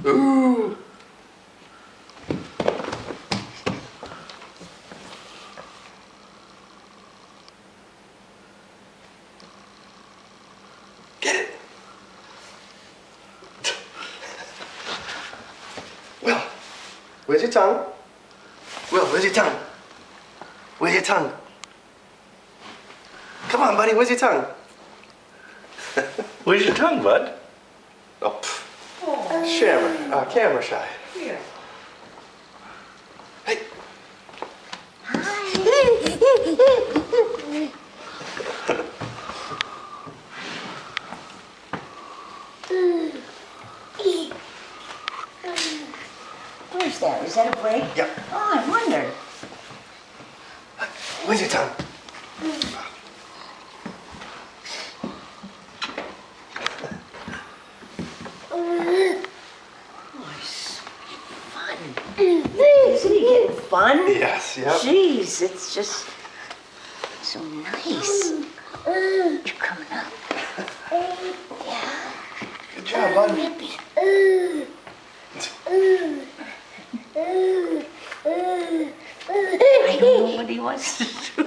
Ooh. Get it. Will, where's your tongue? Will, where's your tongue? Where's your tongue? Come on, buddy, where's your tongue? Where's your tongue, bud? Oh, camera shy. Here. Hey. Where's that? Is that a break? Yep. Oh, I wondered. Where's your tongue? Isn't he getting fun? Yes, yep. Jeez, it's just so nice. You're coming up. Yeah. Good job, bud. I don't know what he wants to do.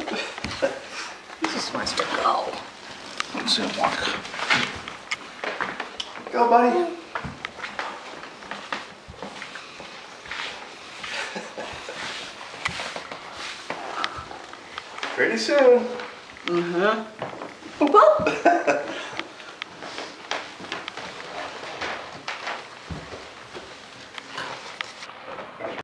He just wants to go. Let's see him walk. Go, buddy. Pretty soon. Mm-hmm.